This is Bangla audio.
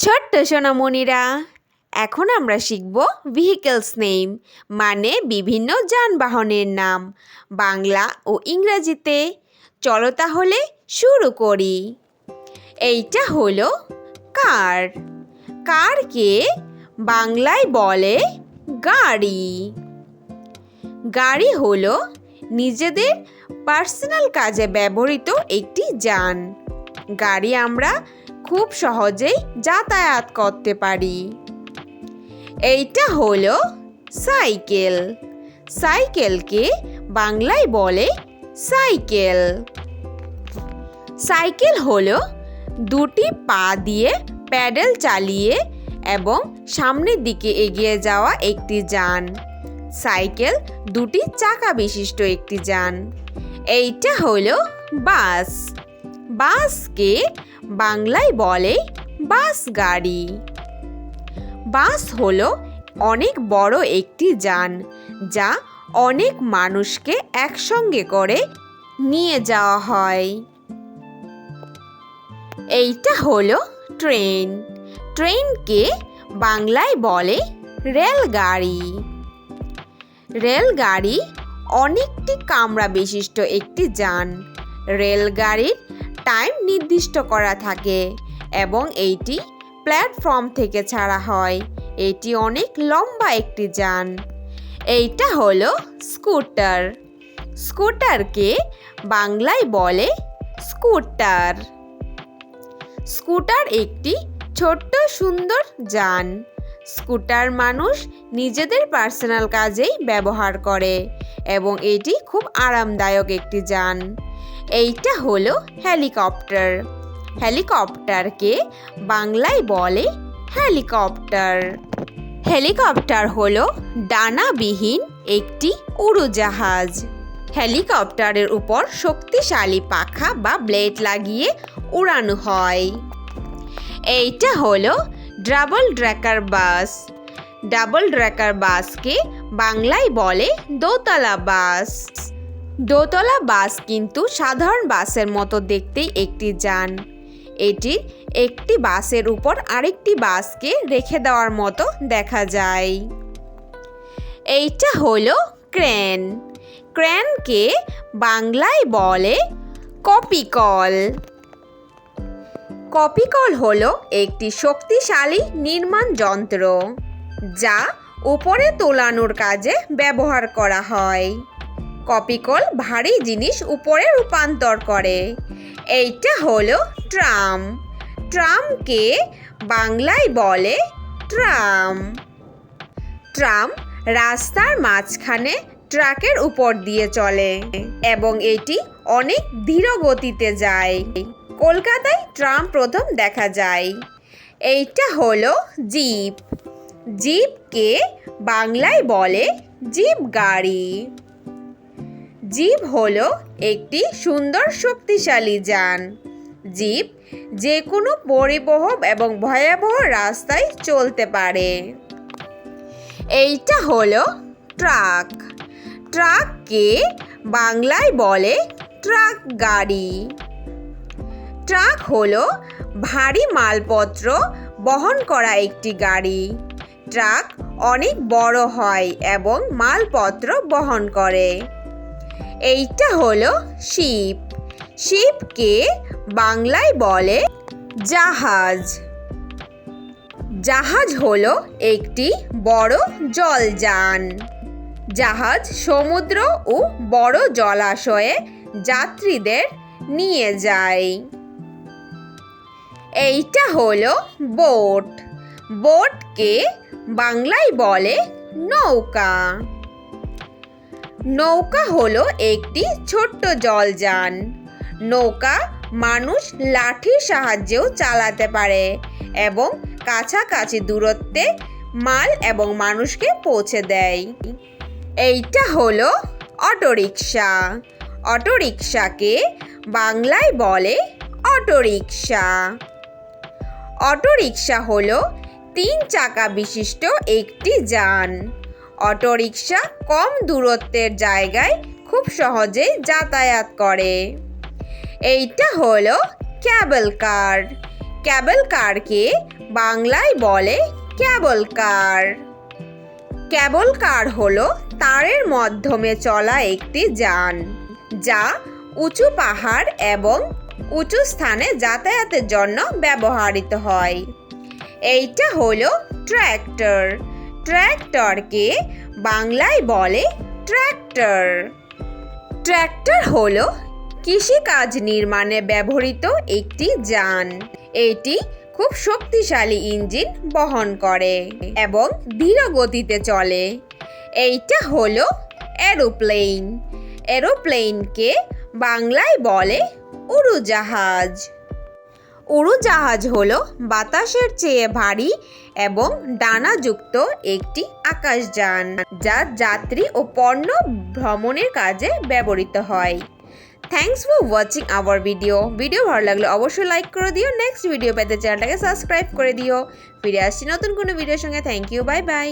ছোট্ট সোনামণিরা, এখন আমরা শিখব ভেহিকলস নেম মানে বিভিন্ন যানবাহনের নাম বাংলা ও ইংরেজিতে। চলো তাহলে শুরু করি। এইটা হলো কার। কারকে বাংলায় বলে গাড়ি। গাড়ি হলো নিজেদের পার্সোনাল কাজে ব্যবহৃত একটি যান। গাড়ি আমরা খুব সহজেই যাতায়াত করতে পারি। এইটা হলো সাইকেল। সাইকেলকে বাংলায় বলে সাইকেল। সাইকেল হলো দুটি পা দিয়ে প্যাডেল চালিয়ে এবং সামনের দিকে এগিয়ে যাওয়া একটি যান। সাইকেল দুটি চাকা বিশিষ্ট একটি যান। এইটা হলো বাস। বাসকে বাংলায় বলে বাস গাড়ি। বাস হলো অনেক বড় একটি যান যা অনেক মানুষকে একসঙ্গে করে নিয়ে যাওয়া হয়। এইটা হলো ট্রেন। ট্রেনকে বাংলায় বলে রেলগাড়ি। রেলগাড়ি অনেকটি কামরা বিশিষ্ট একটি যান। রেলগাড়ির টাইম নির্দিষ্ট করা থাকে এবং এইটি প্ল্যাটফর্ম থেকে ছাড়া হয়। এটি অনেক লম্বা একটি যান। এইটা হলো স্কুটার। স্কুটারকে বাংলায় বলে স্কুটার। স্কুটার একটি ছোট্ট সুন্দর যান। স্কুটার মানুষ নিজেদের পার্সোনাল কাজেই ব্যবহার করে এবং এটি খুব আরামদায়ক একটি যান। এইটা হলো হেলিকপ্টার। হেলিকপ্টারকে বাংলায় বলে হেলিকপ্টার। হেলিকপ্টার হলো ডানাবিহীন একটি উড়োজাহাজ। হেলিকপ্টারের উপর শক্তিশালী পাখা বা ব্লেড লাগিয়ে উড়ানো হয়। এইটা হলো ডাবল ড্রেকার বাস। ডাবল ড্রেকার বাসকে বাংলায় বলে দোতলা বাস। দোতলা বাস কিন্তু সাধারণ বাসের মতো দেখতেই একটি যান। এটির একটি বাসের উপর আরেকটি বাসকে রেখে দেওয়ার মতো দেখা যায়। এইটা হলো ক্রেন। ক্রেনকে বাংলায় বলে কপিকল। কপিকল হলো একটি শক্তিশালী নির্মাণ যন্ত্র যা উপরে তোলানোর কাজে ব্যবহার করা হয়। কপিকল ভারী জিনিস উপরে রূপান্তর করে। এইটা হলো ট্রাম। ট্রামকে বাংলায় বলে ট্রাম। ট্রাম রাস্তার মাঝখানে ট্রাকের উপর দিয়ে চলে এবং এটি অনেক ধীর গতিতে যায়। কলকাতায় ট্রাম প্রথম দেখা যায়। এইটা হলো জিপ। জিপকে বাংলায় বলে জিপ গাড়ি। জিপ হলো একটি সুন্দর শক্তিশালী যান। জিপ যে কোনো পরিবহন এবং ভয়াবহ রাস্তায় চলতে পারে। এইটা হলো ট্রাক। ট্রাককে বাংলায় বলে ট্রাক গাড়ি। ট্রাক হলো ভারী মালপত্র বহন করা একটি গাড়ি। ট্রাক অনেক বড় হয় এবং মালপত্র বহন করে। এইটা হলো শিপ। শিপকে বাংলায় বলে জাহাজ। জাহাজ হলো একটি বড় জলযান। জাহাজ সমুদ্র ও বড় জলাশয়ে যাত্রীদের নিয়ে যায়। এইটা হলো বোট। বোটকে বাংলায় বলে নৌকা। নৌকা হলো একটি ছোট্ট জলযান। নৌকা মানুষ লাঠির সাহায্যেও চালাতে পারে এবং কাছাকাছি দূরত্বে মাল এবং মানুষকে পৌঁছে দেয়। এইটা হলো অটোরিকশা। অটোরিকশাকে বাংলায় বলে অটোরিকশা। অটোরিকশা হলো 3 চাকা বিশিষ্ট একটি যান। অটোরিকশা কম দূরত্বের জায়গায় খুব সহজেই যাতায়াত করে। এইটা হলো ক্যাবল কার। ক্যাবল কারকে বাংলায় বলে ক্যাবল কার। ক্যাবল কার হলো তারের মাধ্যমে চলা একটি যান, যা উঁচু পাহাড় এবং উঁচু স্থানে যাতায়াতের জন্য ব্যবহৃত হয়। এইটা হলো ট্র্যাক্টর। ট্র্যাক্টরকে বাংলায় বলে ট্র্যাক্টর। ট্র্যাক্টর হলো কৃষিকাজ নির্মাণে ব্যবহৃত একটি যান। এটি খুব শক্তিশালী ইঞ্জিন বহন করে এবং ধীর গতিতে চলে। এইটা হলো এরোপ্লেন। এরোপ্লেনকে বাংলায় বলে উড়োজাহাজ। উড়োজাহাজ হলো বাতাসের চেয়ে ভারী এবং ডানাযুক্ত একটি আকাশযান, যা যাত্রী ও পণ্য ভ্রমণের কাজে ব্যবহৃত হয়। Thanks for watching hour video. Video ভালো লাগলে অবশ্যই লাইক করে দিও। নেক্সট ভিডিও পেতে চ্যানেলটাকে সাবস্ক্রাইব করে দিও। ফিরে আসছি নতুন কোনো ভিডিওর সঙ্গে। Thank you, bye by.